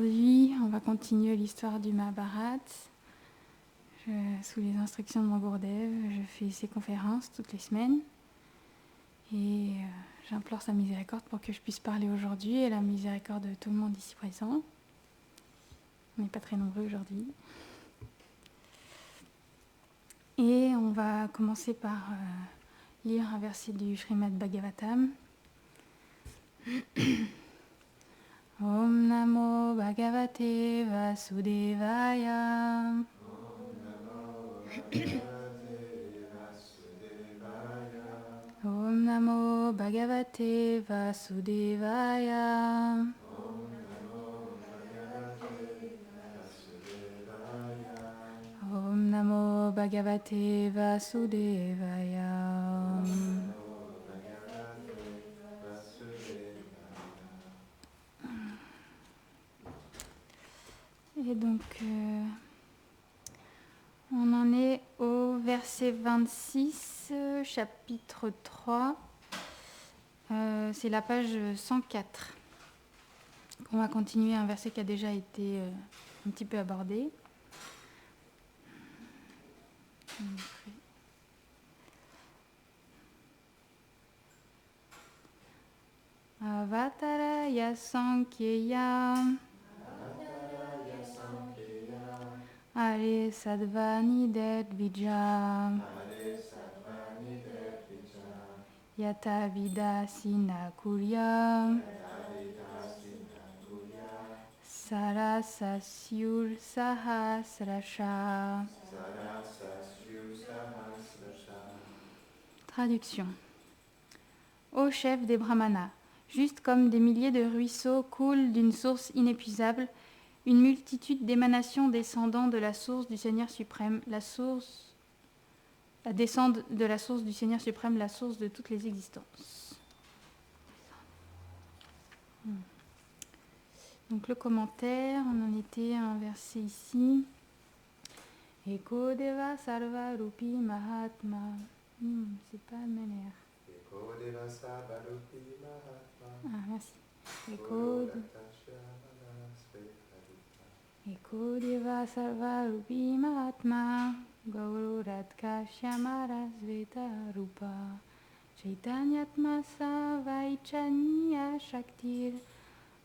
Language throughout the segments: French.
Aujourd'hui, on va continuer l'histoire du Mahabharat. Sous les instructions de mon Gourdev, je fais ces conférences toutes les semaines. Et j'implore sa miséricorde pour que je puisse parler aujourd'hui et la miséricorde de tout le monde ici présent. On n'est pas très nombreux aujourd'hui. Et on va commencer par lire un verset du Srimad Bhagavatam. Om Namo Bhagavate Vasudevaya. Om Namo Bhagavate Vasudevaya. Om Namo Bhagavate Vasudevaya. Et donc, on en est au verset 26, chapitre 3. C'est la page 104. On va continuer un verset qui a déjà été un petit peu abordé. Avatara yasankyeya Are Sadvani Dedvija Yata Vidasina Kurya Sarasasyur Sahasrasha. Traduction. Ô chef des brahmanas, juste comme des milliers de ruisseaux coulent d'une source inépuisable, une multitude d'émanations descendant de la source du Seigneur suprême, descendent de la source du Seigneur suprême, la source de toutes les existences. Donc le commentaire, on en était à un verset ici. Eko Deva Sarva Rupi Mahatma. C'est pas le même air. Eko Deva Sarva Rupi Mahatma. Ah, merci. Eko Deva Sarva Rupi Mahatma. Gaururadka Shyamara Sveta Rupa. Chaitanyatma Savaichaniya Shaktir.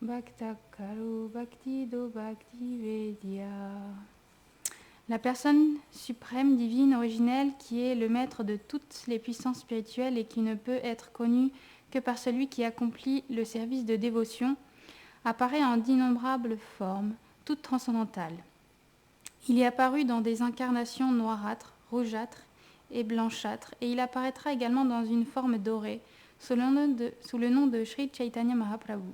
Bhakta Karu Bhakti Do Bhakti Vedya. La personne suprême, divine, originelle, qui est le maître de toutes les puissances spirituelles et qui ne peut être connue que par celui qui accomplit le service de dévotion, apparaît en d'innombrables formes, toutes transcendantales. Il est apparu dans des incarnations noirâtres, rougeâtres et blanchâtres, et il apparaîtra également dans une forme dorée, sous le nom de Sri Chaitanya Mahaprabhu.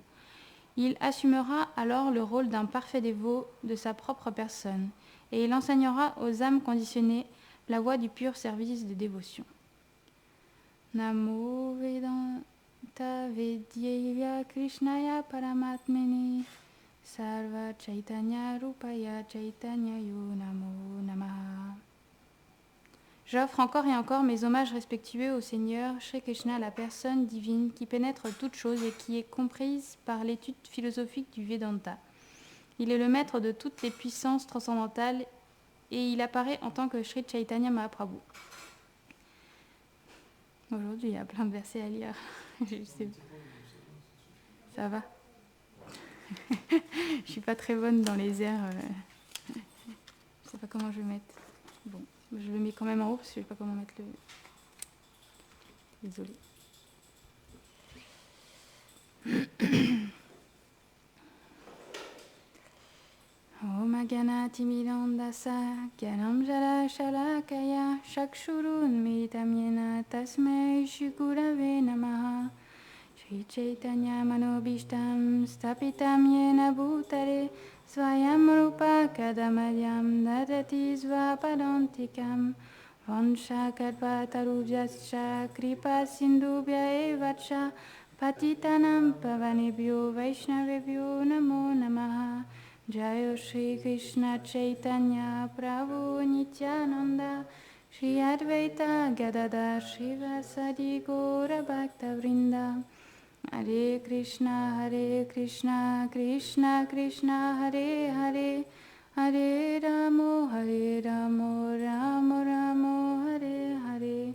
Il assumera alors le rôle d'un parfait dévot de sa propre personne, et il enseignera aux âmes conditionnées la voie du pur service de dévotion. Namo Vedanta Vedyaya Krishnaya Paramatmene Sarva Chaitanya Rupaya Chaitanya Yo Namo Namaha. J'offre encore et encore mes hommages respectueux au Seigneur Shri Krishna, la personne divine qui pénètre toutes choses et qui est comprise par l'étude philosophique du Vedanta. Il est le maître de toutes les puissances transcendantales et il apparaît en tant que Sri Chaitanya Mahaprabhu. Aujourd'hui, il y a plein de versets à lire. Ça va. Je suis pas très bonne dans les airs. Je sais pas comment je vais mettre. Bon, je le mets quand même en haut parce que je sais pas comment mettre le. Désolée. Om Ganati Mirandasa Gyanam Jala Shalakaya Shakshurun Militam Yena Tasmai Shigurave Namaha Shri Chaitanya Manobishtam Stapitam Yena Bhutare Swayam Rupa Kadamadyam Dadati Svapadantikam Vansha Kadvatarujascha Kripa Sindhubhya Evacha Patitanam Pavanebhyo Vaishnavebhyo Namo Namaha Jaya Shri Krishna Chaitanya Prabhu Nityananda Shri Advaita Gadada Shri Vasadi Gaura Bhakta Vrinda Hare Krishna, Krishna Krishna, Hare Hare, Hare Ramo, Ramo Ramo, Hare Hare.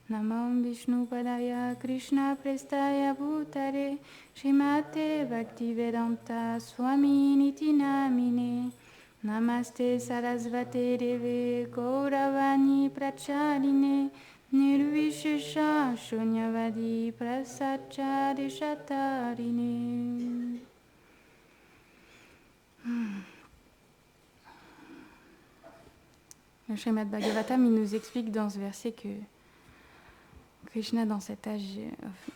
Namam Vishnu Padaya Krishna Prestaya Bhutare Srimate Bhaktivedanta Swami Niti Namine Namaste Sarasvate Deve Gauravani Prachaline Nirvishesha Shunyavadi Prasachadi Shatarine. Le Srimad Bhagavatam, il nous explique dans ce verset que Krishna, dans cet âge,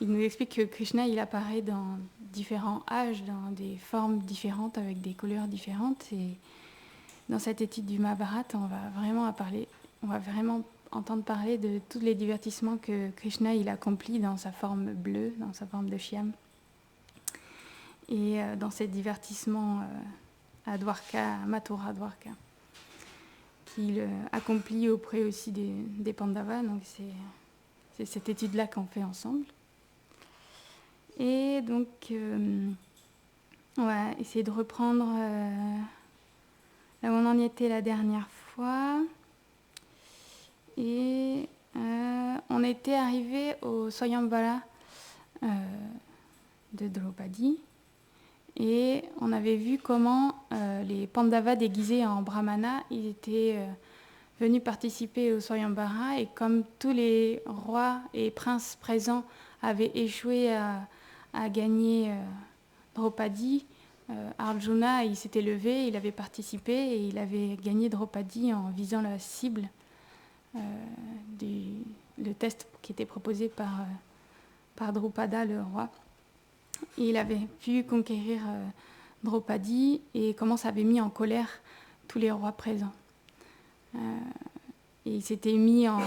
il nous explique que Krishna, il apparaît dans différents âges, dans des formes différentes, avec des couleurs différentes. Et dans cette étude du Mahabharata, on va vraiment entendre parler de tous les divertissements que Krishna, il accomplit dans sa forme bleue, dans sa forme de Shyam. Et dans ces divertissements à Dwarka, à Mathura Dwarka, qu'il accomplit auprès aussi des Pandavas. Donc c'est cette étude-là qu'on fait ensemble. Et donc, on va essayer de reprendre là où on en était la dernière fois. Et on était arrivé au Swayamvara de Draupadi. Et on avait vu comment les Pandavas déguisés en Brahmana, ils étaient venus participer au Swayamvara, et comme tous les rois et princes présents avaient échoué à gagner Draupadi, Arjuna, il s'était levé, il avait participé et il avait gagné Draupadi en visant la cible le test qui était proposé par Drupada, le roi. Et il avait pu conquérir Draupadi, et comment ça avait mis en colère tous les rois présents. Et ils s'étaient mis en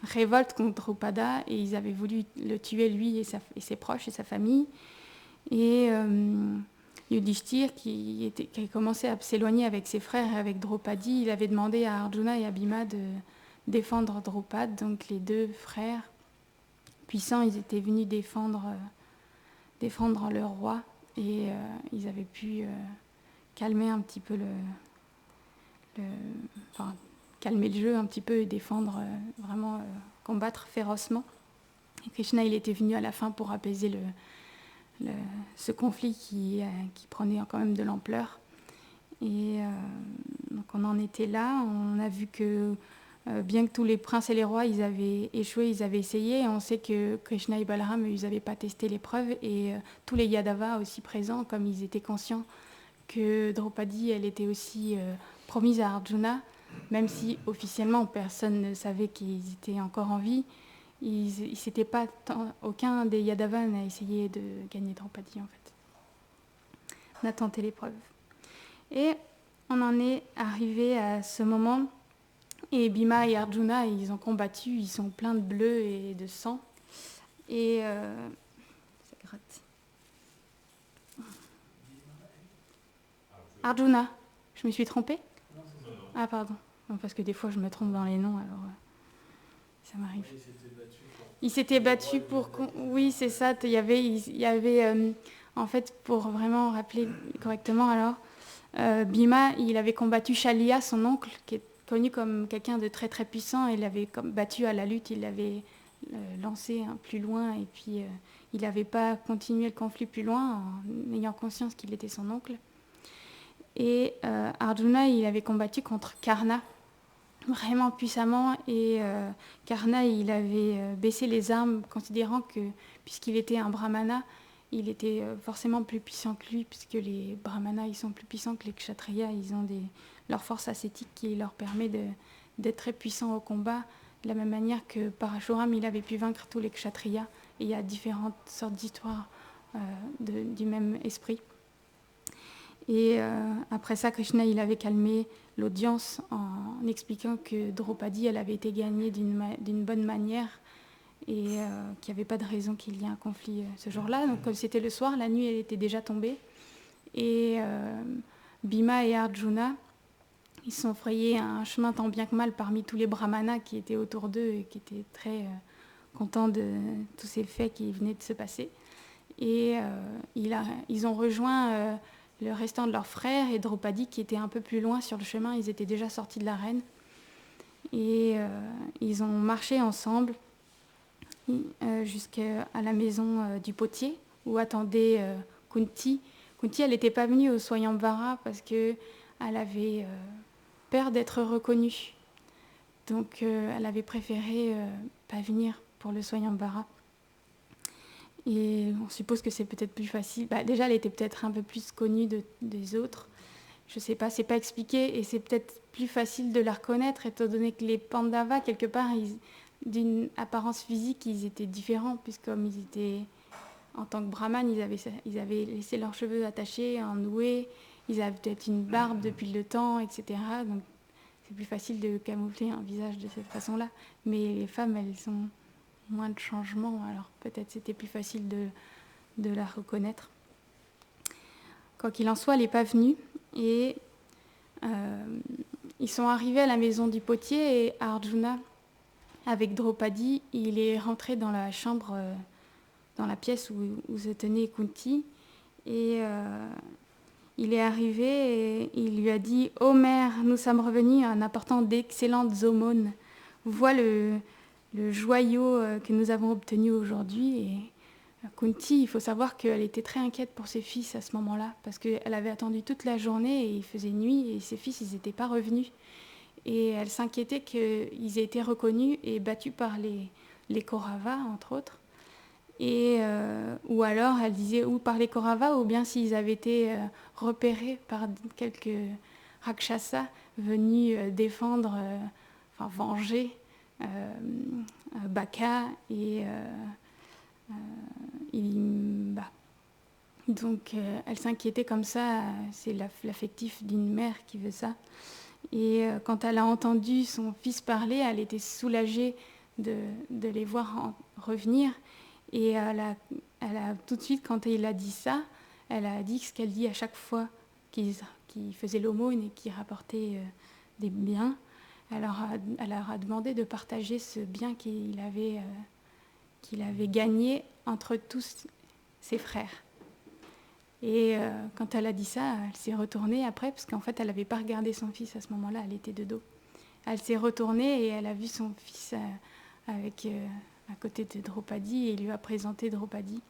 révolte contre Drupada, et ils avaient voulu le tuer, lui et ses proches et sa famille. Et Yudhishthir, qui a commencé à s'éloigner avec ses frères et avec Draupadi, il avait demandé à Arjuna et à Bhima de défendre Draupad. Donc les deux frères puissants, ils étaient venus défendre le roi, et ils avaient pu calmer un petit peu calmer le jeu un petit peu et défendre, combattre férocement. Et Krishna, il était venu à la fin pour apaiser ce conflit qui prenait quand même de l'ampleur. Et donc on en était là. On a vu que bien que tous les princes et les rois, ils avaient échoué, ils avaient essayé, on sait que Krishna et Balaram, ils n'avaient pas testé l'épreuve, et tous les Yadavas aussi présents, comme ils étaient conscients que Draupadi, elle était aussi promise à Arjuna, même si officiellement personne ne savait qu'ils étaient encore en vie, aucun des Yadavas n'a essayé de gagner Draupadi en fait. On a tenté l'épreuve. Et on en est arrivé à ce moment. Et Bhima et Arjuna, ils ont combattu, ils sont pleins de bleu et de sang. Et ça gratte. Arjuna, je me suis trompée ? Ah pardon, non, parce que des fois je me trompe dans les noms, alors ça m'arrive. Il s'était battu pour... Oui, c'est ça, il y avait en fait, pour vraiment rappeler correctement, alors, Bhima, il avait combattu Shalya, son oncle, qui est connu comme quelqu'un de très très puissant. Il l'avait battu à la lutte, il l'avait lancé plus loin, et puis il n'avait pas continué le conflit plus loin en ayant conscience qu'il était son oncle. Et Arjuna, il avait combattu contre Karna vraiment puissamment, et Karna, il avait baissé les armes, considérant que puisqu'il était un brahmana, il était forcément plus puissant que lui, puisque les brahmanas, ils sont plus puissants que les kshatriyas. Ils ont leur force ascétique qui leur permet d'être très puissants au combat, de la même manière que Parashuram, il avait pu vaincre tous les kshatriyas. Et il y a différentes sortes d'histoires du même esprit. Et après ça, Krishna, il avait calmé l'audience en expliquant que Draupadi, elle avait été gagnée d'une bonne manière, et qu'il n'y avait pas de raison qu'il y ait un conflit ce jour-là. Donc comme c'était le soir, la nuit elle était déjà tombée, et Bhima et Arjuna, ils se sont frayés un chemin tant bien que mal parmi tous les brahmanas qui étaient autour d'eux et qui étaient très contents de tous ces faits qui venaient de se passer. Et ils ont rejoint le restant de leurs frères et Draupadi qui était un peu plus loin sur le chemin. Ils étaient déjà sortis de l'arène. Et ils ont marché ensemble jusqu'à la maison du potier où attendait Kunti. Kunti, elle n'était pas venue au Swayamvara parce qu'elle avait peur d'être reconnue. Donc elle avait préféré pas venir pour le Swayamvara. Et on suppose que c'est peut-être plus facile. Déjà, elle était peut-être un peu plus connue des autres. Je ne sais pas, c'est pas expliqué. Et c'est peut-être plus facile de la reconnaître, étant donné que les Pandavas, quelque part, d'une apparence physique, ils étaient différents, puisque comme ils étaient, en tant que brahmanes, ils avaient laissé leurs cheveux attachés, noués, ils avaient peut-être une barbe depuis le temps, etc. Donc c'est plus facile de camoufler un visage de cette façon-là. Mais les femmes, elles ont moins de changements, alors peut-être c'était plus facile de la reconnaître. Quoi qu'il en soit, elle n'est pas venue, et ils sont arrivés à la maison du potier, et Arjuna, avec Draupadi, il est rentré dans la chambre, dans la pièce où se tenait Kunti, et il est arrivé et il lui a dit « Ô mère, nous sommes revenus en apportant d'excellentes aumônes. Vois le joyau que nous avons obtenu aujourd'hui. » Et Kunti, il faut savoir qu'elle était très inquiète pour ses fils à ce moment-là, parce qu'elle avait attendu toute la journée et il faisait nuit et ses fils, ils n'étaient pas revenus. Et elle s'inquiétait qu'ils aient été reconnus et battus par les Kauravas, entre autres. Ou alors, elle disait, ou par les Kauravas, ou bien s'ils avaient été repérés par quelques Rakshasas venus défendre, venger Baka et Ilimba. Donc, elle s'inquiétait comme ça, c'est l'affectif d'une mère qui veut ça. Et quand elle a entendu son fils parler, elle était soulagée de les voir revenir. Et elle a tout de suite, quand il a dit ça, elle a dit ce qu'elle dit à chaque fois qu'il faisait l'aumône et qu'il rapportait des biens. Elle leur a demandé de partager ce bien qu'il avait gagné entre tous ses frères. Et quand elle a dit ça, elle s'est retournée après, parce qu'en fait, elle n'avait pas regardé son fils à ce moment-là, elle était de dos. Elle s'est retournée et elle a vu son fils à côté de Draupadi et il lui a présenté Draupadi.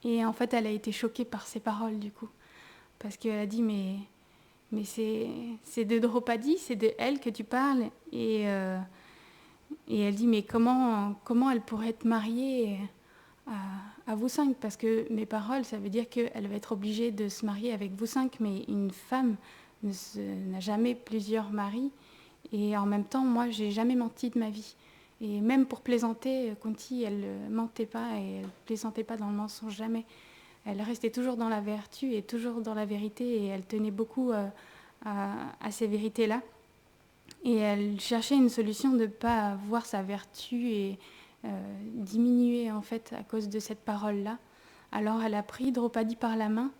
Et en fait, elle a été choquée par ses paroles, du coup, parce qu'elle a dit, mais c'est de Draupadi, c'est de elle que tu parles. Et elle dit, mais comment elle pourrait être mariée à vous cinq, parce que mes paroles, ça veut dire qu'elle va être obligée de se marier avec vous cinq, mais une femme n'a jamais plusieurs maris, et en même temps, moi, j'ai jamais menti de ma vie. Et même pour plaisanter, Kunti, elle ne mentait pas, et elle plaisantait pas dans le mensonge, jamais. Elle restait toujours dans la vertu et toujours dans la vérité, et elle tenait beaucoup à ces vérités-là. Et elle cherchait une solution de ne pas voir sa vertu et diminuer en fait à cause de cette parole-là. Alors elle a pris Draupadi par la main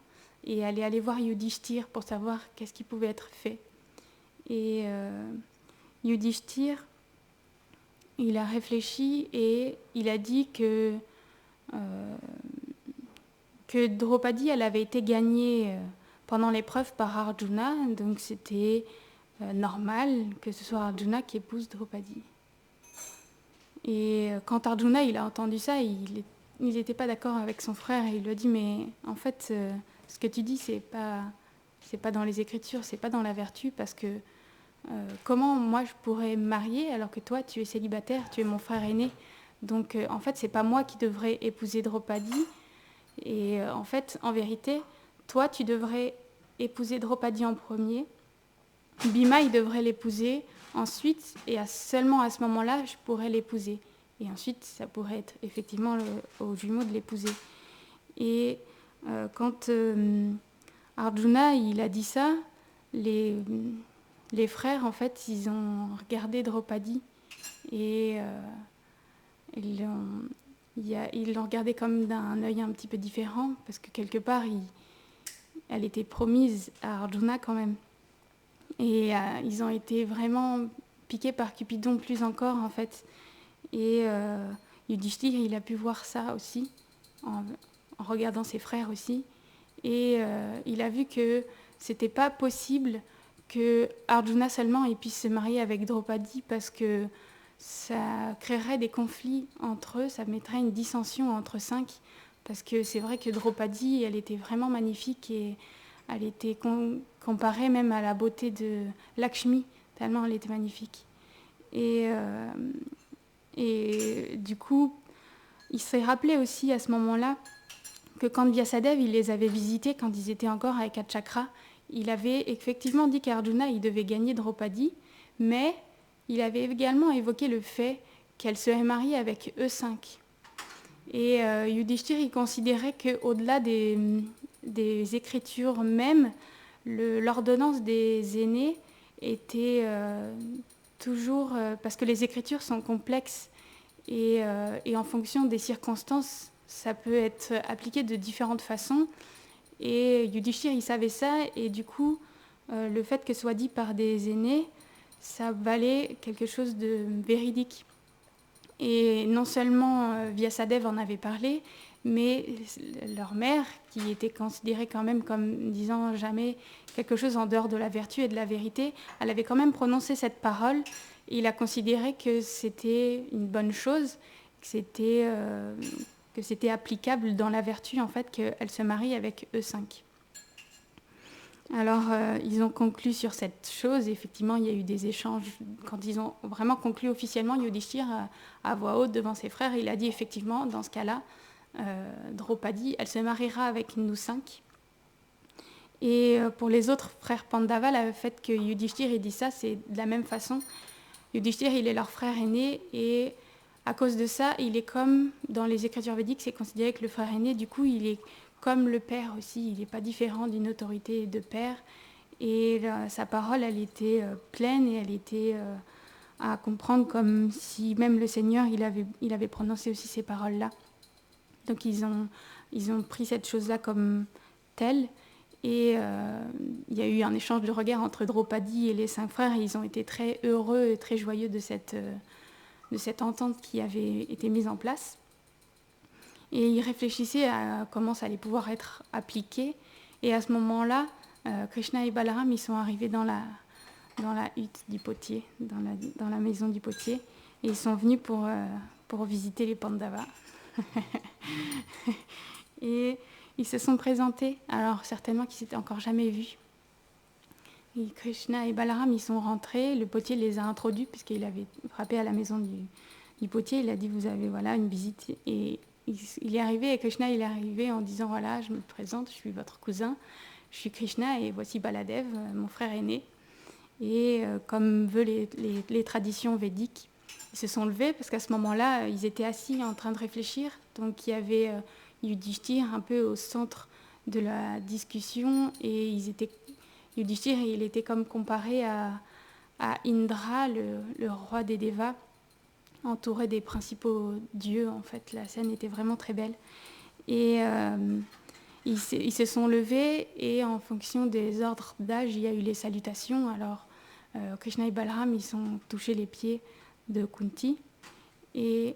et elle est allée voir Yudhishthir pour savoir qu'est-ce qui pouvait être fait. Et Yudhishthir, il a réfléchi et il a dit que Draupadi, elle avait été gagnée pendant l'épreuve par Arjuna, donc c'était normal que ce soit Arjuna qui épouse Draupadi. Et quand Arjuna il a entendu ça, il n'était pas d'accord avec son frère et il lui a dit mais en fait ce que tu dis c'est pas dans les Écritures, c'est pas dans la vertu, parce que comment moi je pourrais me marier alors que toi tu es célibataire, tu es mon frère aîné, donc en fait c'est pas moi qui devrais épouser Draupadi, et en fait en vérité toi tu devrais épouser Draupadi en premier, Bhima il devrait l'épouser ensuite, et seulement à ce moment-là, je pourrais l'épouser. Et ensuite, ça pourrait être effectivement au jumeau de l'épouser. Et quand Arjuna il a dit ça, les frères, en fait, ils ont regardé Draupadi et ils l'ont regardé comme d'un œil un petit peu différent, parce que quelque part, elle était promise à Arjuna quand même. Et ils ont été vraiment piqués par Cupidon plus encore, en fait. Et Yudhishthir, il a pu voir ça aussi en regardant ses frères aussi. Et il a vu que c'était pas possible que Arjuna seulement il puisse se marier avec Draupadi parce que ça créerait des conflits entre eux, ça mettrait une dissension entre 5. Parce que c'est vrai que Draupadi, elle était vraiment magnifique et elle était comparée même à la beauté de Lakshmi, tellement elle était magnifique. Et du coup, il s'est rappelé aussi à ce moment-là que quand Vyasadeva il les avait visités quand ils étaient encore avec Achakra, il avait effectivement dit qu'Arjuna il devait gagner Draupadi, mais il avait également évoqué le fait qu'elle serait mariée avec eux 5. Et Yudhishthir il considérait qu'au-delà des écritures même, l'ordonnance des aînés était toujours... parce que les écritures sont complexes et en fonction des circonstances, ça peut être appliqué de différentes façons. Et Yudhishthir, il savait ça, et du coup, le fait que ce soit dit par des aînés, ça valait quelque chose de véridique. Et non seulement Vyasadeva en avait parlé, mais leur mère, qui était considérée quand même comme disant jamais quelque chose en dehors de la vertu et de la vérité, elle avait quand même prononcé cette parole, et il a considéré que c'était une bonne chose, que c'était applicable dans la vertu, en fait, qu'elle se marie avec eux 5. Alors, ils ont conclu sur cette chose. Effectivement, il y a eu des échanges. Quand ils ont vraiment conclu officiellement, Yudhishthir, à voix haute devant ses frères, il a dit effectivement, dans ce cas-là, Draupadi, elle se mariera avec nous 5. Et pour les autres frères Pandava, le fait que Yudhishthir ait dit ça, c'est de la même façon. Yudhishthir, il est leur frère aîné, et à cause de ça, il est comme, dans les écritures védiques, c'est considéré que le frère aîné, du coup, il est comme le père aussi, il n'est pas différent d'une autorité de père. Et sa parole, elle était pleine et elle était à comprendre comme si même le Seigneur, il avait prononcé aussi ces paroles-là. Donc ils ont pris cette chose-là comme telle. Et il y a eu un échange de regards entre Draupadi et les 5 frères. Et ils ont été très heureux et très joyeux de cette entente qui avait été mise en place. Et ils réfléchissaient à comment ça allait pouvoir être appliqué. Et à ce moment-là, Krishna et Balaram, ils sont arrivés dans la hutte du potier, dans la maison du potier. Et ils sont venus pour visiter les Pandavas. Et ils se sont présentés, alors certainement qu'ils s'étaient encore jamais vus. Et Krishna et Balaram, ils sont rentrés, le potier les a introduits, puisqu'il avait frappé à la maison du potier, il a dit, vous avez une visite. Et il est arrivé, et Krishna il est arrivé en disant, voilà, je me présente, je suis votre cousin, je suis Krishna, et voici Baladev, mon frère aîné. Et comme veut les traditions védiques, ils se sont levés, parce qu'à ce moment-là, ils étaient assis en train de réfléchir. Donc il y avait Yudhishthir un peu au centre de la discussion, et Yudhishthir, il était comme comparé à Indra, le roi des Devas, entouré des principaux dieux. En fait, la scène était vraiment très belle. Et ils se sont levés, et en fonction des ordres d'âge, il y a eu les salutations. Alors, Krishna et Balaram, ils sont touchés les pieds de Kunti. Et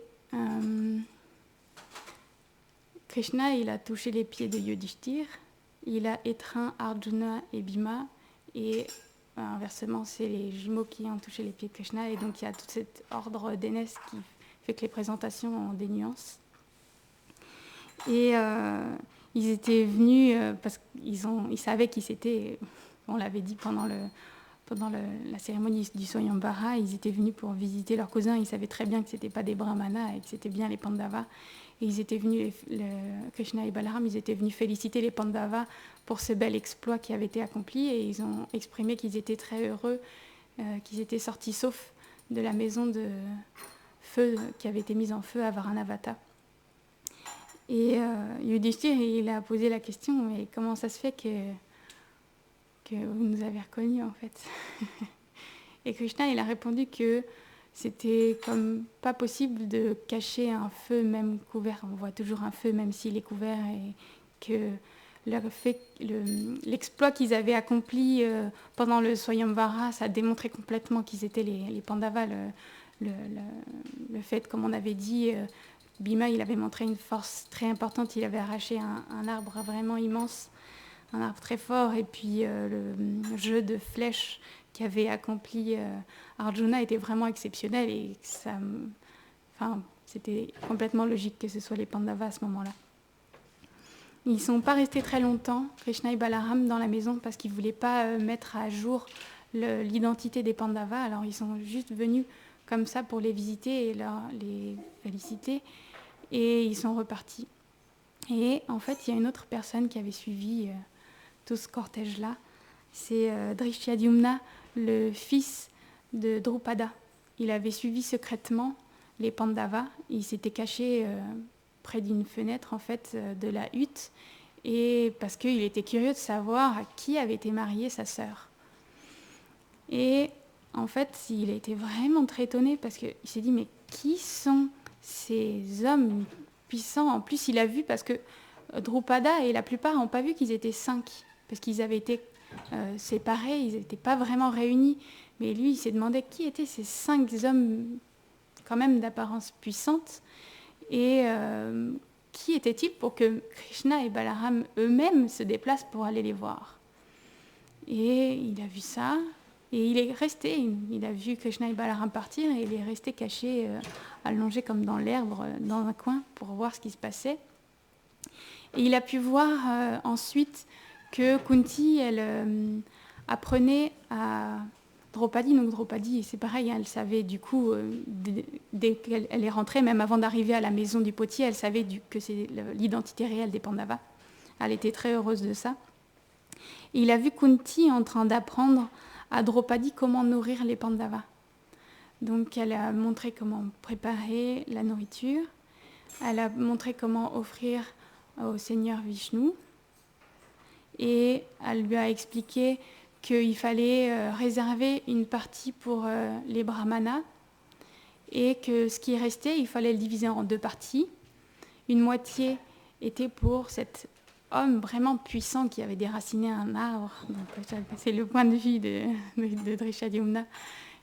Krishna, il a touché les pieds de Yudhishthir. Il a étreint Arjuna et Bhima. Et inversement, c'est les jumeaux qui ont touché les pieds de Krishna. Et donc, il y a tout cet ordre d'aînesse qui fait que les présentations ont des nuances. Et ils étaient venus parce qu'ils savaient qu'ils s'étaient, on l'avait dit pendant la cérémonie du Swayambara, ils étaient venus pour visiter leurs cousins. Ils savaient très bien que ce n'étaient pas des brahmanas et que c'était bien les Pandavas. Et ils étaient venus, Krishna et Balaram, ils étaient venus féliciter les Pandavas pour ce bel exploit qui avait été accompli. Et ils ont exprimé qu'ils étaient très heureux, qu'ils étaient sortis saufs de la maison de feu qui avait été mise en feu à Varanavata. Et Yudhishthir, il a posé la question, mais comment ça se fait que vous nous avez reconnus en fait? Et Krishna, il a répondu que c'était comme pas possible de cacher un feu même couvert. On voit toujours un feu même s'il est couvert, et que l'exploit qu'ils avaient accompli pendant le Swayamvara, ça démontrait complètement qu'ils étaient les Pandavas. Le fait, comme on avait dit, Bhima, il avait montré une force très importante. Il avait arraché un arbre vraiment immense, un arbre très fort. Et puis le jeu de flèches qu'avait accompli Arjuna était vraiment exceptionnel. Et ça, c'était complètement logique que ce soit les Pandavas à ce moment-là. Ils ne sont pas restés très longtemps, Krishna et Balaram, dans la maison parce qu'ils ne voulaient pas mettre à jour l'identité des Pandavas. Alors ils sont juste venus comme ça pour les visiter et les féliciter. Et ils sont repartis. Et en fait, il y a une autre personne qui avait suivi tout ce cortège-là. C'est Drishyadyumna, le fils de Drupada. Il avait suivi secrètement les Pandavas. Il s'était caché près d'une fenêtre en fait de la hutte, et parce qu'il était curieux de savoir à qui avait été mariée sa sœur. Et en fait, il a été vraiment très étonné parce qu'il s'est dit mais qui sont ces hommes puissants? En plus, il a vu parce que Drupada et la plupart n'ont pas vu qu'ils étaient 5 parce qu'ils avaient été séparés, ils n'étaient pas vraiment réunis. Mais lui, il s'est demandé qui étaient ces 5 hommes quand même d'apparence puissante. Et qui était-il pour que Krishna et Balaram eux-mêmes se déplacent pour aller les voir? Et il a vu ça, et il est resté, il a vu Krishna et Balaram partir, et il est resté caché, allongé comme dans l'herbe, dans un coin, pour voir ce qui se passait. Et il a pu voir ensuite que Kunti, elle apprenait à Draupadi, donc Draupadi, c'est pareil, elle savait du coup, dès qu'elle est rentrée, même avant d'arriver à la maison du potier, elle savait que c'est l'identité réelle des Pandavas. Elle était très heureuse de ça. Et il a vu Kunti en train d'apprendre à Draupadi comment nourrir les Pandavas. Donc elle a montré comment préparer la nourriture, elle a montré comment offrir au Seigneur Vishnu, et elle lui a expliqué qu'il fallait réserver une partie pour les brahmanas et que ce qui restait, il fallait le diviser en 2 parties. Une moitié était pour cet homme vraiment puissant qui avait déraciné un arbre. Donc, c'est le point de vue de Drishyadyumna.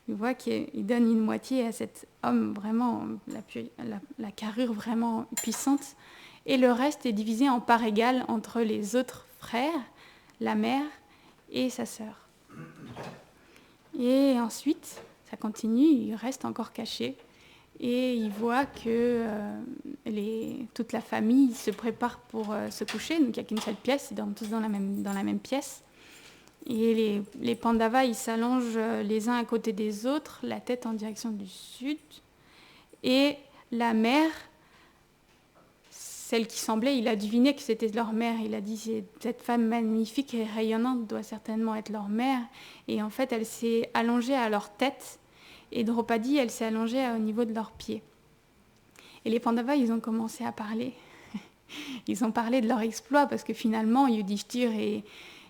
Il voit qu'il donne une moitié à cet homme vraiment, la carrure vraiment puissante, et le reste est divisé en parts égales entre les autres frères, la mère et sa sœur. Et ensuite, ça continue, il reste encore caché. Et il voit que toute la famille se prépare pour se coucher. Donc il n'y a qu'une seule pièce, ils dorment tous dans la même pièce. Et les Pandavas, ils s'allongent les uns à côté des autres, la tête en direction du sud. Et la mère, celle qui semblait, il a deviné que c'était leur mère. Il a dit, cette femme magnifique et rayonnante doit certainement être leur mère. Et en fait, elle s'est allongée à leur tête. Et Draupadi, elle s'est allongée au niveau de leurs pieds. Et les Pandavas, ils ont commencé à parler. Ils ont parlé de leur exploit parce que finalement, Yudhishthir et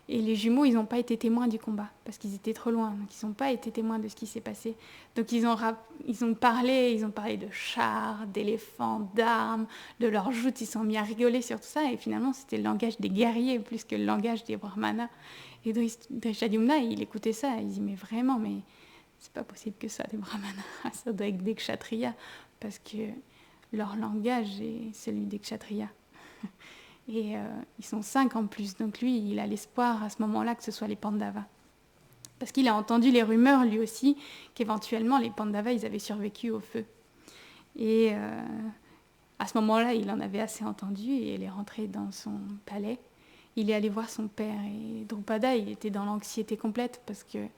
les jumeaux, ils n'ont pas été témoins du combat parce qu'ils étaient trop loin. Donc, ils n'ont pas été témoins de ce qui s'est passé. Donc, ils ont parlé de chars, d'éléphants, d'armes, de leurs joutes. Ils se sont mis à rigoler sur tout ça. Et finalement, c'était le langage des guerriers plus que le langage des brahmanas. Et Drishyadyumna, il écoutait ça. Il dit, mais vraiment, mais c'est pas possible que ça, des brahmanas. Ça doit être des kshatriyas parce que leur langage est celui des kshatriyas. Et ils sont 5 en plus, donc lui, il a l'espoir à ce moment-là que ce soit les Pandavas. Parce qu'il a entendu les rumeurs, lui aussi, qu'éventuellement les Pandavas, ils avaient survécu au feu. Et à ce moment-là, il en avait assez entendu et il est rentré dans son palais. Il est allé voir son père et Drupada, il était dans l'anxiété complète parce qu'il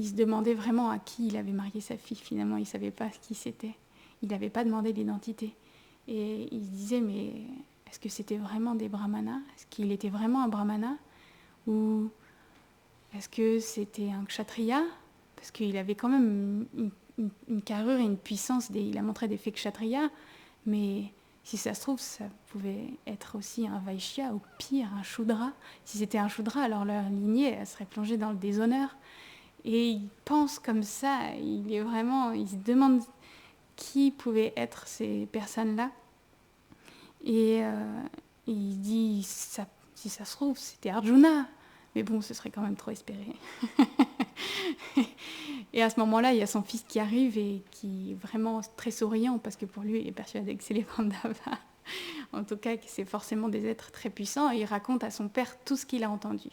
se demandait vraiment à qui il avait marié sa fille. Finalement, il ne savait pas qui c'était. Il n'avait pas demandé l'identité. Et il se disait, mais est-ce que c'était vraiment des brahmanas? Est-ce qu'il était vraiment un brahmana? Ou est-ce que c'était un kshatriya? Parce qu'il avait quand même une carrure et une puissance. Il a montré des faits kshatriya, mais si ça se trouve, ça pouvait être aussi un vaishya, ou pire, un shudra. Si c'était un shudra, alors leur lignée elle serait plongée dans le déshonneur. Et il pense comme ça, il se demande qui pouvaient être ces personnes-là. Et il dit, si ça se trouve, c'était Arjuna. Mais bon, ce serait quand même trop espéré. Et à ce moment-là, il y a son fils qui arrive et qui est vraiment très souriant parce que pour lui, il est persuadé que c'est les Pandavas. En tout cas, que c'est forcément des êtres très puissants. Et il raconte à son père tout ce qu'il a entendu.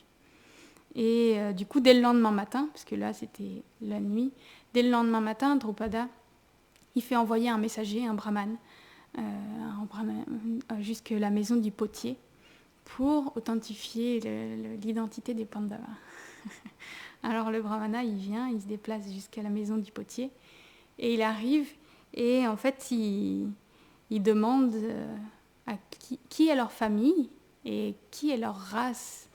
Et du coup, dès le lendemain matin, parce que là, c'était la nuit, dès le lendemain matin, Drupada, il fait envoyer un messager, un brahman, jusqu'à la maison du potier pour authentifier l'identité des Pandavas. Alors le brahmana, il vient, il se déplace jusqu'à la maison du potier et il arrive et en fait, il demande à qui est leur famille et qui est leur race.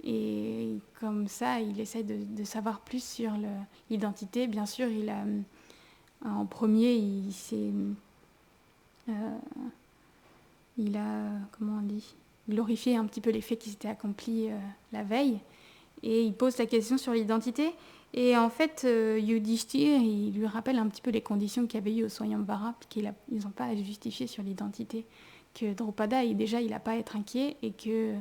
Et comme ça, il essaie de savoir plus sur l'identité. Bien sûr, en premier, il a, comment on dit, glorifié un petit peu les faits qui s'étaient accomplis la veille. Et il pose la question sur l'identité. Et en fait, Yudhishthir, il lui rappelle un petit peu les conditions qu'il y avait eu au Swayamvara, puis qu'ils n'ont pas à se justifier sur l'identité. Que Drupada, il n'a pas à être inquiet, et que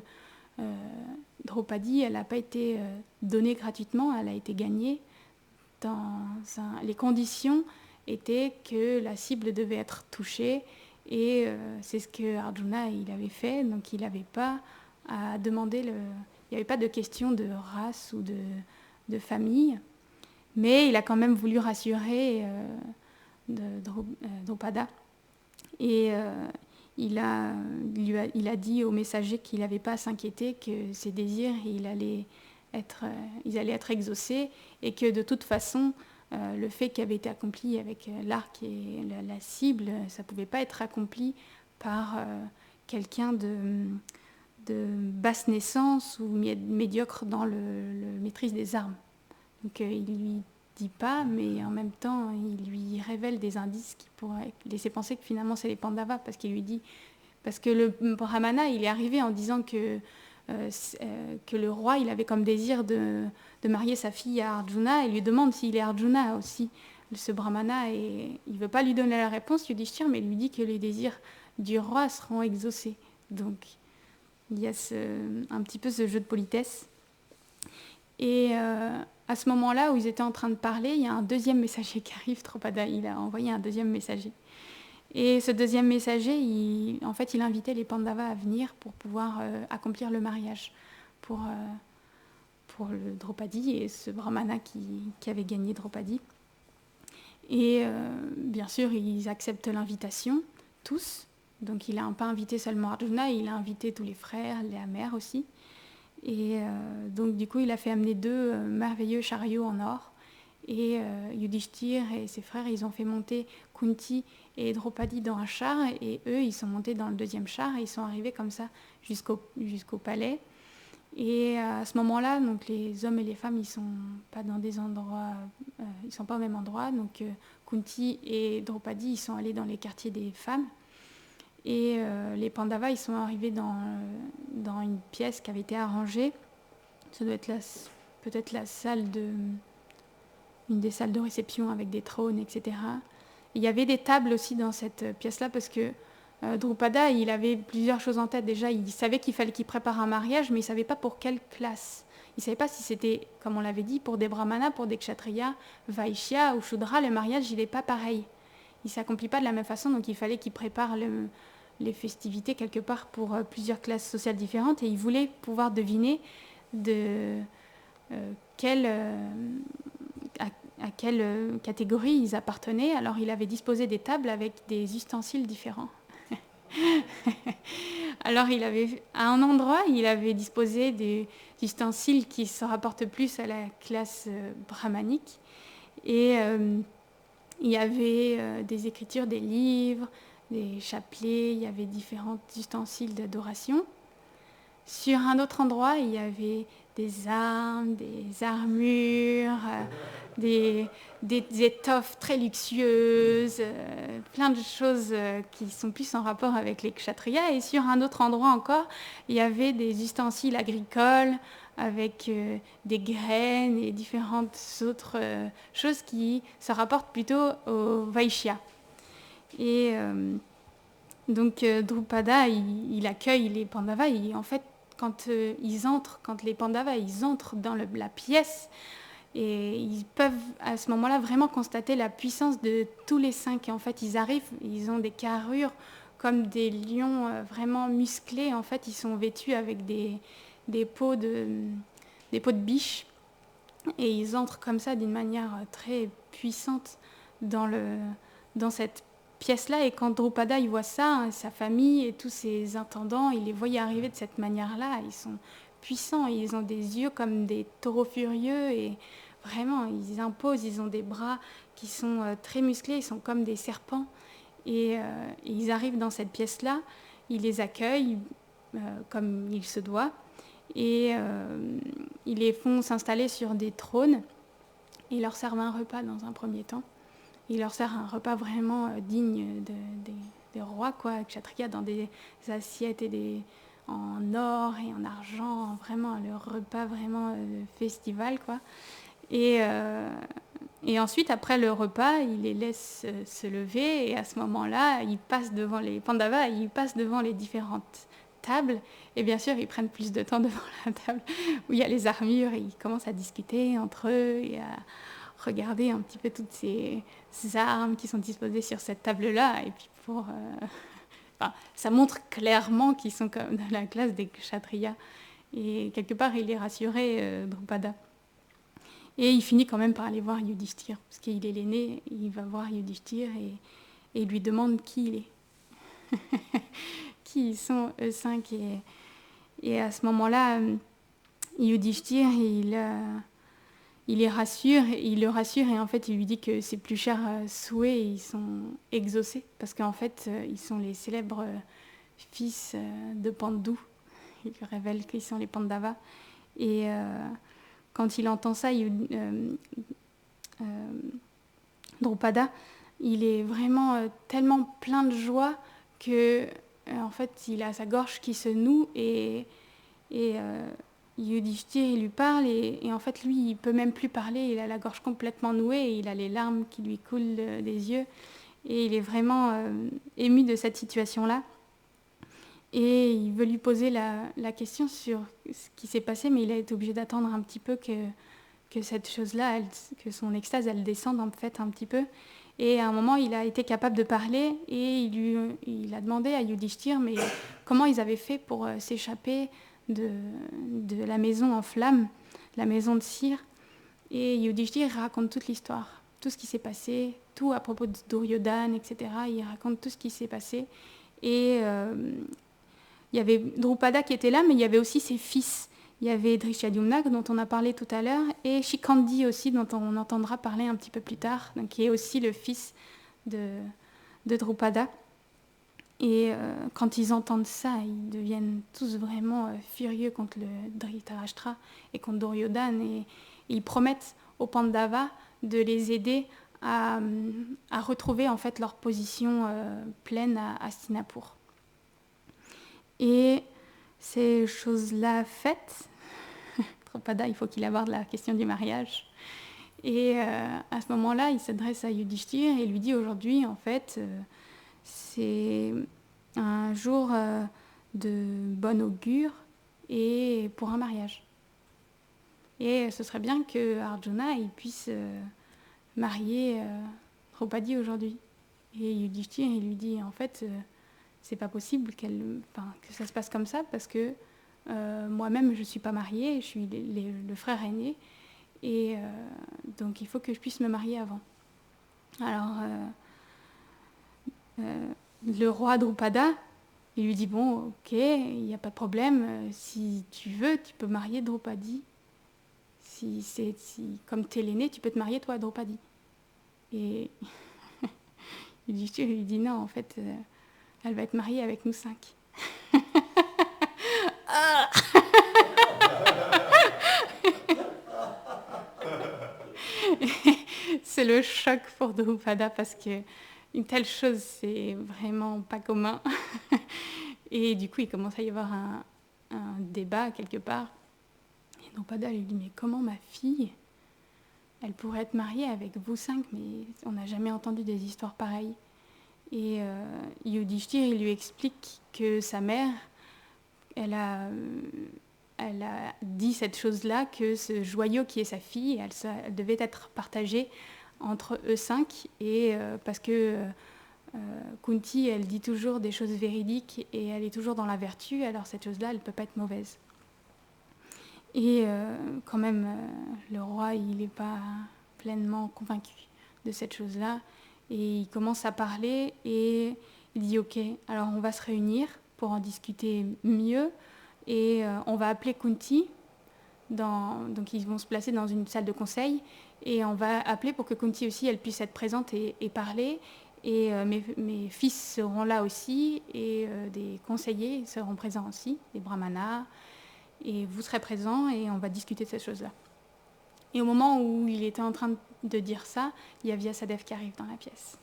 Draupadi, elle n'a pas été donnée gratuitement, elle a été gagnée. Les conditions étaient que la cible devait être touchée, et c'est ce que Arjuna il avait fait, donc il n'avait pas à demander il n'y avait pas de question de race ou de famille, mais il a quand même voulu rassurer Drupada. Et il a dit au messager qu'il n'avait pas à s'inquiéter, que ses désirs, ils allaient être exaucés, et que de toute façon, le fait qui avait été accompli avec l'arc et la cible, ça ne pouvait pas être accompli par quelqu'un de basse naissance ou médiocre dans le maîtrise des armes. Donc il lui dit pas, mais en même temps il lui révèle des indices qui pourraient laisser penser que finalement c'est les Pandavas, parce que le Brahmana il est arrivé en disant que le roi il avait comme désir de marier sa fille à Arjuna, et lui demande s'il est Arjuna aussi, ce Brahmana, et il ne veut pas lui donner la réponse, Yudhishthir, mais il lui dit que les désirs du roi seront exaucés. Donc il y a un petit peu ce jeu de politesse. Et à ce moment-là où ils étaient en train de parler, il y a un deuxième messager qui arrive, Drupada, il a envoyé un deuxième messager. Et ce deuxième messager, il invitait les Pandavas à venir pour pouvoir accomplir le mariage pour le Draupadi et ce Brahmana qui avait gagné Draupadi. Et bien sûr, ils acceptent l'invitation, tous. Donc il n'a pas invité seulement Arjuna, il a invité tous les frères, la mère aussi. Et donc du coup, il a fait amener 2 merveilleux chariots en or. Et Yudhishthir et ses frères, ils ont fait monter Kunti et Draupadi dans un char. Et eux, ils sont montés dans le deuxième char et ils sont arrivés comme ça jusqu'au palais. Et à ce moment-là, donc les hommes et les femmes, ils sont pas dans des endroits, ils sont pas au même endroit. Donc Kunti et Draupadi, ils sont allés dans les quartiers des femmes. Et les Pandavas, ils sont arrivés dans une pièce qui avait été arrangée. Ça doit être peut-être une des salles de réception avec des trônes, etc. Il y avait des tables aussi dans cette pièce-là, parce que Drupada, il avait plusieurs choses en tête. Déjà, il savait qu'il fallait qu'il prépare un mariage, mais il ne savait pas pour quelle classe. Il ne savait pas si c'était, comme on l'avait dit, pour des brahmanas, pour des kshatriyas, vaishya ou shudra. Le mariage, il n'est pas pareil. Il ne s'accomplit pas de la même façon, donc il fallait qu'il prépare les festivités quelque part pour plusieurs classes sociales différentes, et il voulait pouvoir deviner à quelle catégorie ils appartenaient. Alors il avait disposé des tables avec des ustensiles différents. Alors à un endroit, il avait disposé des ustensiles qui se rapportent plus à la classe brahmanique, et il y avait des écritures, des livres, des chapelets, il y avait différents ustensiles d'adoration. Sur un autre endroit, il y avait des armes, des armures, des étoffes très luxueuses, plein de choses qui sont plus en rapport avec les kshatriyas. Et sur un autre endroit encore, il y avait des ustensiles agricoles avec des graines et différentes autres choses qui se rapportent plutôt aux vaishyas. Et donc Drupada, il accueille les Pandavas, et en fait, quand les Pandavas ils entrent dans la pièce, Et ils peuvent à ce moment-là vraiment constater la puissance de tous les 5. Et en fait, ils arrivent, ils ont des carrures comme des lions vraiment musclés. En fait, ils sont vêtus avec des peaux des peaux de biche. Et ils entrent comme ça d'une manière très puissante dans cette pièce-là. Et quand Drupada il voit ça, hein, sa famille et tous ses intendants, il les voit y arriver de cette manière-là. Ils sont puissants, ils ont des yeux comme des taureaux furieux et vraiment, ils imposent, ils ont des bras qui sont très musclés, ils sont comme des serpents. Et ils arrivent dans cette pièce-là, ils les accueillent comme il se doit. Et ils les font s'installer sur des trônes. Ils leur servent un repas dans un premier temps. Ils leur servent un repas vraiment digne des rois, quoi, kshatriya, dans des assiettes en or et en argent, vraiment le repas vraiment festival, quoi. Et ensuite, après le repas, ils les laissent se lever et à ce moment-là, ils passent devant les Pandavas, ils passent devant les différentes tables et bien sûr, ils prennent plus de temps devant la table où il y a les armures et ils commencent à discuter entre eux et à regarder un petit peu toutes ces armes qui sont disposées sur cette table-là et puis enfin, ça montre clairement qu'ils sont comme dans la classe des kshatriyas et quelque part, il est rassuré, Drupada. Et il finit quand même par aller voir Yudhishthir, parce qu'il est l'aîné, il va voir Yudhishthir et lui demande qui il est. Qui ils sont, eux 5. Et à ce moment-là, Yudhishthir, il le rassure, et en fait, il lui dit que ses plus chers souhaits, ils sont exaucés, parce qu'en fait, ils sont les célèbres fils de Pandu. Il lui révèle qu'ils sont les Pandavas. Et quand il entend ça, Drupada, il est vraiment tellement plein de joie que, en fait, il a sa gorge qui se noue et Yudhishthir, il lui parle et en fait, lui, il peut même plus parler. Il a la gorge complètement nouée et il a les larmes qui lui coulent des yeux et il est vraiment ému de cette situation-là. Et il veut lui poser la question sur ce qui s'est passé, mais il a été obligé d'attendre un petit peu que cette chose-là, que son extase, elle descende en fait un petit peu. Et à un moment, il a été capable de parler et il a demandé à Yudhishthir mais comment ils avaient fait pour s'échapper de la maison en flammes, la maison de cire. Et Yudhishthir raconte toute l'histoire, tout ce qui s'est passé, tout à propos de Duryodhana, etc. Il raconte tout ce qui s'est passé. Et il y avait Drupada qui était là, mais il y avait aussi ses fils. Il y avait Drishyadyumna, dont on a parlé tout à l'heure, et Shikandi aussi, dont on entendra parler un petit peu plus tard, donc, qui est aussi le fils de Drupada. Et quand ils entendent ça, ils deviennent tous vraiment furieux contre le Dhritarashtra et contre Duryodhana, et ils promettent aux Pandavas de les aider à retrouver en fait leur position pleine à Hastinapur. Et ces choses-là faites, Drupada, il faut qu'il aborde la question du mariage. Et à ce moment-là, il s'adresse à Yudhishthir et lui dit aujourd'hui, en fait, c'est un jour de bon augure et pour un mariage. Et ce serait bien que Arjuna il puisse marier Draupadi aujourd'hui. Et Yudhishthir, il lui dit, en fait, c'est pas possible que ça se passe comme ça parce que moi-même je suis pas mariée, je suis le frère aîné et donc il faut que je puisse me marier avant. Alors le roi Drupada, il lui dit bon, ok, il n'y a pas de problème, si tu veux, tu peux marier Draupadi. Comme t'es l'aîné, tu peux te marier toi, Draupadi. Et il lui dit non, en fait. Elle va être mariée avec nous 5. C'est le choc pour Drupada parce que une telle chose, c'est vraiment pas commun. Et du coup, il commence à y avoir un débat quelque part. Et Drupada lui dit mais comment ma fille, elle pourrait être mariée avec vous 5, mais on n'a jamais entendu des histoires pareilles. Et Yudhishthir, il lui explique que sa mère, elle a elle a dit cette chose-là, que ce joyau qui est sa fille, elle devait être partagée entre eux 5, et parce que Kunti, elle dit toujours des choses véridiques et elle est toujours dans la vertu, alors cette chose-là, elle ne peut pas être mauvaise. Et quand même, le roi, il n'est pas pleinement convaincu de cette chose-là, et il commence à parler et il dit « Ok, alors on va se réunir pour en discuter mieux, et on va appeler Kunti, donc ils vont se placer dans une salle de conseil, et on va appeler pour que Kunti aussi, elle puisse être présente et parler. Et mes fils seront là aussi, et des conseillers seront présents aussi, des brahmanas, et vous serez présents, et on va discuter de ces choses-là. » Et au moment où il était en train de dire ça, il y a Vyasadeva qui arrive dans la pièce.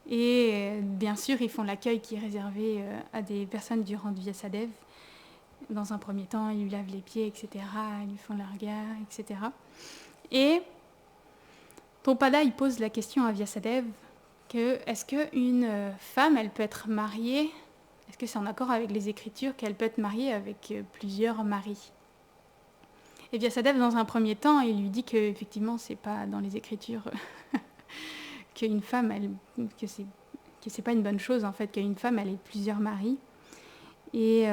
Et bien sûr, ils font l'accueil qui est réservé à des personnes du rang de Vyasadeva. Dans un premier temps, ils lui lavent les pieds, etc. Ils lui font le regard, etc. Et Drupada, il pose la question à Vyasadeva que est-ce qu'une femme, elle peut être mariée, est-ce que c'est en accord avec les Écritures qu'elle peut être mariée avec plusieurs maris? Et Vyasadeva, dans un premier temps, il lui dit qu'effectivement, c'est pas dans les Écritures qu'une femme, que c'est pas une bonne chose, en fait, qu'une femme, elle ait plusieurs maris. Et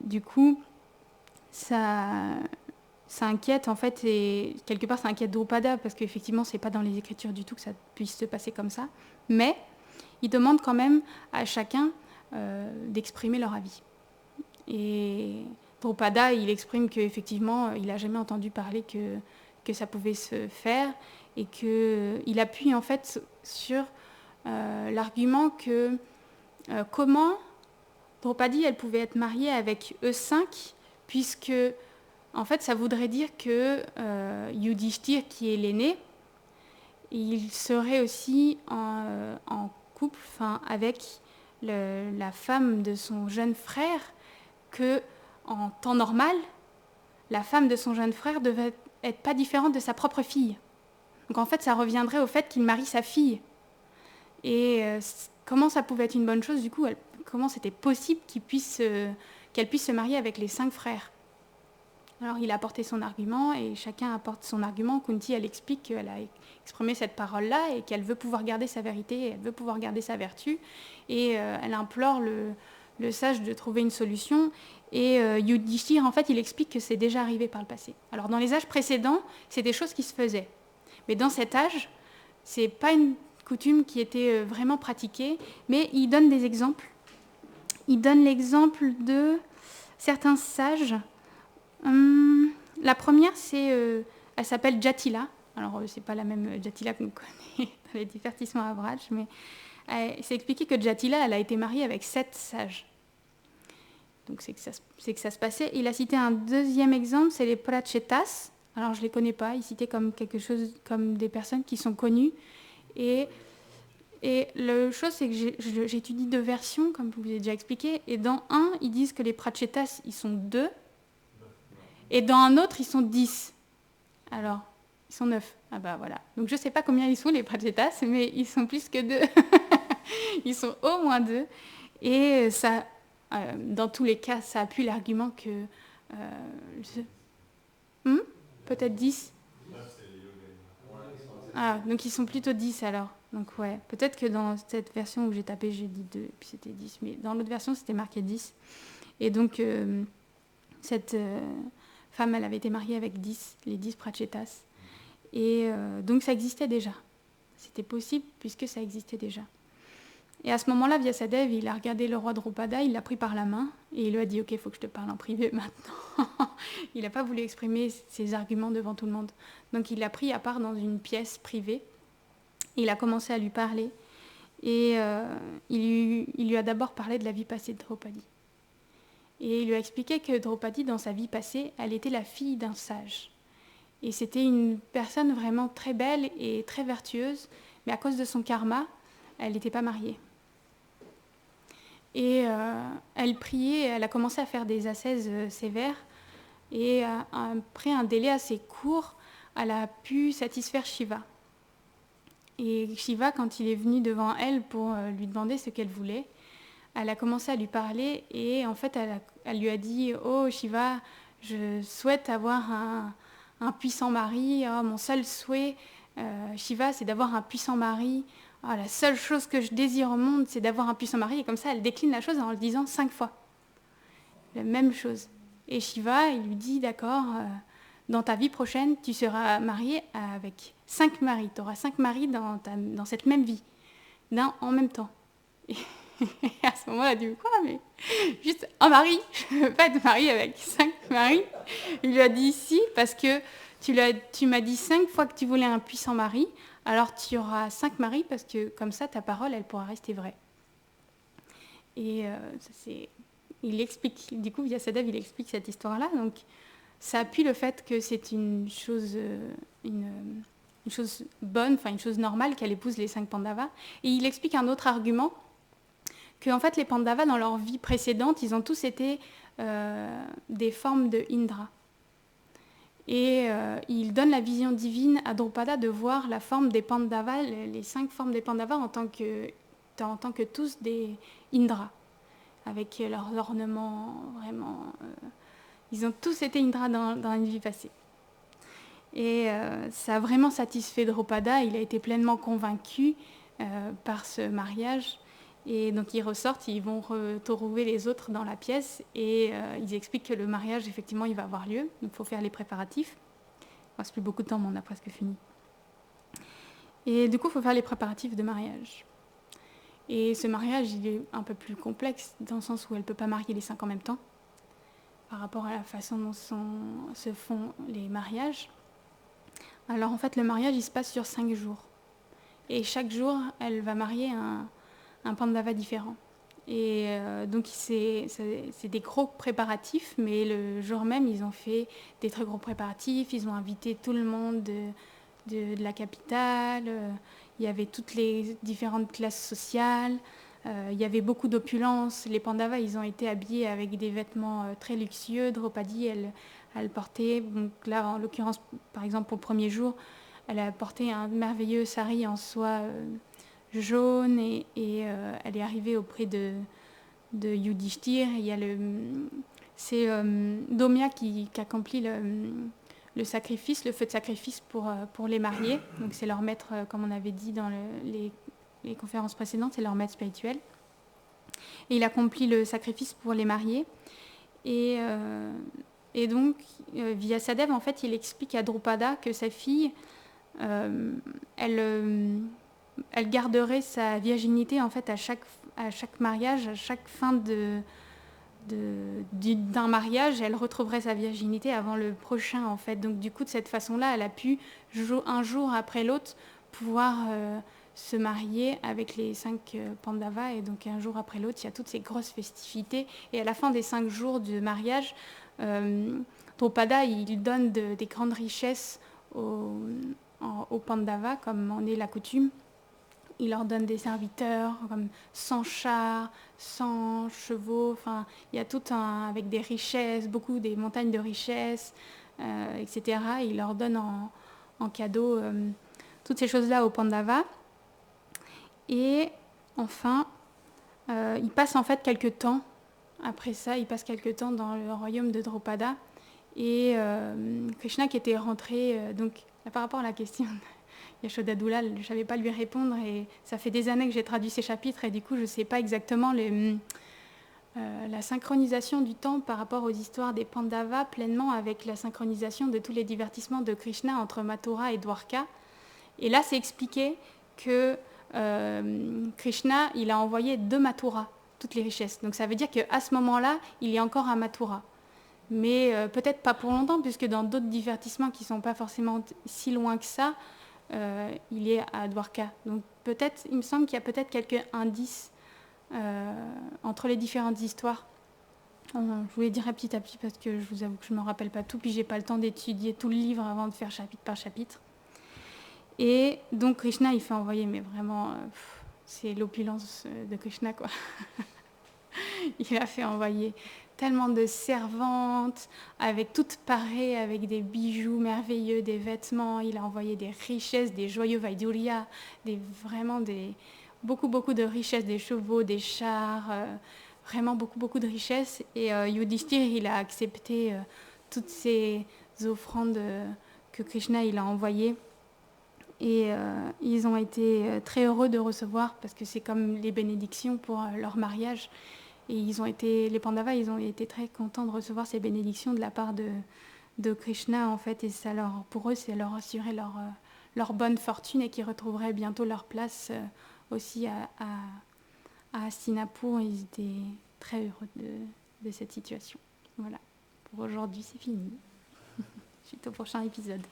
du coup, ça inquiète, en fait, et quelque part, ça inquiète Drupada, parce qu'effectivement, c'est pas dans les Écritures du tout que ça puisse se passer comme ça. Mais il demande quand même à chacun d'exprimer leur avis. Et Drupada, il exprime qu'effectivement, il n'a jamais entendu parler que ça pouvait se faire, et qu'il appuie en fait sur l'argument que comment Draupadi, elle pouvait être mariée avec eux 5, puisque en fait, ça voudrait dire que Yudhishthir, qui est l'aîné, il serait aussi en couple, avec la femme de son jeune frère, que en temps normal, la femme de son jeune frère devait être pas différente de sa propre fille. Donc en fait, ça reviendrait au fait qu'il marie sa fille. Et comment ça pouvait être une bonne chose, du coup, comment c'était possible qu'elle puisse se marier avec les 5 frères? Alors il a apporté son argument, et chacun apporte son argument. Kunti, elle explique qu'elle a exprimé cette parole-là, et qu'elle veut pouvoir garder sa vérité, elle veut pouvoir garder sa vertu, et elle implore le sage de trouver une solution. Et Yudhishthir, en fait, il explique que c'est déjà arrivé par le passé. Alors dans les âges précédents, c'est des choses qui se faisaient. Mais dans cet âge, c'est pas une coutume qui était vraiment pratiquée, mais il donne des exemples. Il donne l'exemple de certains sages. La première, elle s'appelle Jatila. Alors, c'est pas la même Jatila qu'on connaît dans les divertissements à Vraj, mais c'est expliqué que Jatila, elle a été mariée avec 7 sages. Donc, c'est que ça se passait. Il a cité un deuxième exemple, c'est les Prachetas. Alors, je les connais pas. Il citait comme quelque chose, comme des personnes qui sont connues. Et la chose, c'est que j'étudie 2 versions, comme je vous ai déjà expliqué. Et dans un, ils disent que les Prachetas, ils sont 2. Et dans un autre, ils sont 10. Alors, ils sont 9. Ah bah voilà. Donc je ne sais pas combien ils sont, les Prachetas, mais ils sont plus que 2. Ils sont au moins 2. Et ça, dans tous les cas, ça appuie l'argument que... peut-être 10. Ah, donc ils sont plutôt 10 alors. Donc ouais, peut-être que dans cette version où j'ai tapé, j'ai dit 2, puis c'était 10. Mais dans l'autre version, c'était marqué 10. Et donc, cette... femme, elle avait été mariée avec les 10 Prachetas. Et donc ça existait déjà. C'était possible puisque ça existait déjà. Et à ce moment-là, Vyasadeva, il a regardé le roi Drupada, il l'a pris par la main et il lui a dit « Ok, il faut que je te parle en privé maintenant. » Il n'a pas voulu exprimer ses arguments devant tout le monde. Donc il l'a pris à part dans une pièce privée. Et il a commencé à lui parler. Et il lui a d'abord parlé de la vie passée de Draupadi. Et il lui a expliqué que Draupadi, dans sa vie passée, elle était la fille d'un sage. Et c'était une personne vraiment très belle et très vertueuse, mais à cause de son karma, elle n'était pas mariée. Et elle priait, elle a commencé à faire des ascèses sévères, et après un délai assez court, elle a pu satisfaire Shiva. Et Shiva, quand il est venu devant elle pour lui demander ce qu'elle voulait, elle a commencé à lui parler et en fait elle lui a dit « Oh Shiva, je souhaite avoir un puissant mari. Oh, mon seul souhait, Shiva, c'est d'avoir un puissant mari. Oh, la seule chose que je désire au monde, c'est d'avoir un puissant mari. » Et comme ça, elle décline la chose en le disant 5 fois. La même chose. Et Shiva, il lui dit « D'accord, dans ta vie prochaine, tu seras mariée avec 5 maris. Tu auras 5 maris dans cette même vie, en même temps. » Et à ce moment-là, elle dit « Quoi, mais juste un mari, je ne veux pas être mariée avec 5 maris. » Il lui a dit « Si, parce que tu m'as dit 5 fois que tu voulais un puissant mari, alors tu auras 5 maris, parce que comme ça, ta parole, elle pourra rester vraie. » Et il explique, du coup, Vyasadeva, il explique cette histoire-là. Donc, ça appuie le fait que c'est une chose bonne, enfin une chose normale qu'elle épouse les 5 Pandavas. Et il explique un autre argument, qu'en fait, les Pandavas, dans leur vie précédente, ils ont tous été des formes de Indra. Et il donne la vision divine à Drupada de voir la forme des Pandavas, les 5 formes des Pandavas en tant que tous des Indra, avec leurs ornements vraiment... ils ont tous été Indra dans une vie passée. Et ça a vraiment satisfait Drupada, il a été pleinement convaincu par ce mariage. Et donc ils ressortent, ils vont retrouver les autres dans la pièce et ils expliquent que le mariage, effectivement, il va avoir lieu. Donc il faut faire les préparatifs. Il ne reste plus beaucoup de temps, mais on a presque fini. Et du coup, il faut faire les préparatifs de mariage. Et ce mariage, il est un peu plus complexe, dans le sens où elle ne peut pas marier les 5 en même temps, par rapport à la façon dont se font les mariages. Alors en fait, le mariage, il se passe sur 5 jours. Et chaque jour, elle va marier un Pandava différent. Et donc c'est des gros préparatifs, mais le jour même, ils ont fait des très gros préparatifs, ils ont invité tout le monde de la capitale, il y avait toutes les différentes classes sociales, il y avait beaucoup d'opulence, les Pandavas, ils ont été habillés avec des vêtements très luxueux, Draupadi, elle portait, donc là en l'occurrence, par exemple pour le premier jour, elle a porté un merveilleux sari en soie jaune et elle est arrivée auprès de Yudhishthir. C'est Domya qui accomplit le sacrifice, le feu de sacrifice pour les mariés. Donc c'est leur maître, comme on avait dit dans les conférences précédentes, c'est leur maître spirituel. Et il accomplit le sacrifice pour les mariés. Et donc Vyasadeva, en fait, il explique à Drupada que sa fille, elle garderait sa virginité en fait à chaque mariage, à chaque fin d'un mariage, elle retrouverait sa virginité avant le prochain en fait. Donc du coup de cette façon-là, elle a pu un jour après l'autre pouvoir se marier avec les 5 Pandavas et donc un jour après l'autre, il y a toutes ces grosses festivités et à la fin des 5 jours de mariage, Drupada il donne des grandes richesses aux Pandavas comme en est la coutume. Il leur donne des serviteurs, comme 100 chars, 100 chevaux, enfin, il y a tout avec des richesses, des montagnes de richesses, etc. Il leur donne en cadeau toutes ces choses-là aux Pandavas. Et enfin, il passe en fait quelques temps, après ça, il passe quelques temps dans le royaume de Drupada. Et Krishna qui était rentré, donc là, par rapport à la question... Yashoda Doulal, je ne savais pas lui répondre et ça fait des années que j'ai traduit ces chapitres et du coup je ne sais pas exactement la synchronisation du temps par rapport aux histoires des Pandavas pleinement avec la synchronisation de tous les divertissements de Krishna entre Mathura et Dwarka. Et là c'est expliqué que Krishna il a envoyé de Mathura toutes les richesses. Donc ça veut dire qu'à ce moment-là il est encore à Mathura. Mais peut-être pas pour longtemps puisque dans d'autres divertissements qui ne sont pas forcément si loin que ça, il est à Dwarka. Donc peut-être, il me semble qu'il y a peut-être quelques indices entre les différentes histoires. Je vous les dirai petit à petit parce que je vous avoue que je ne me rappelle pas tout, puis j'ai pas le temps d'étudier tout le livre avant de faire chapitre par chapitre. Et donc Krishna, il fait envoyer, mais vraiment, c'est l'opulence de Krishna, quoi. Il a fait envoyer tellement de servantes, avec toutes parées, avec des bijoux merveilleux, des vêtements. Il a envoyé des richesses, des joyaux Vaidurya, vraiment des beaucoup de richesses, des chevaux, des chars, vraiment beaucoup de richesses. Et Yudhishthir, il a accepté toutes ces offrandes que Krishna il a envoyées. Et ils ont été très heureux de recevoir parce que c'est comme les bénédictions pour leur mariage. Et les Pandavas, ils ont été très contents de recevoir ces bénédictions de la part de Krishna, en fait. Et pour eux, c'est leur assurer leur bonne fortune et qu'ils retrouveraient bientôt leur place aussi à Hastinapur. Ils étaient très heureux de cette situation. Voilà. Pour aujourd'hui, c'est fini. Suite au prochain épisode.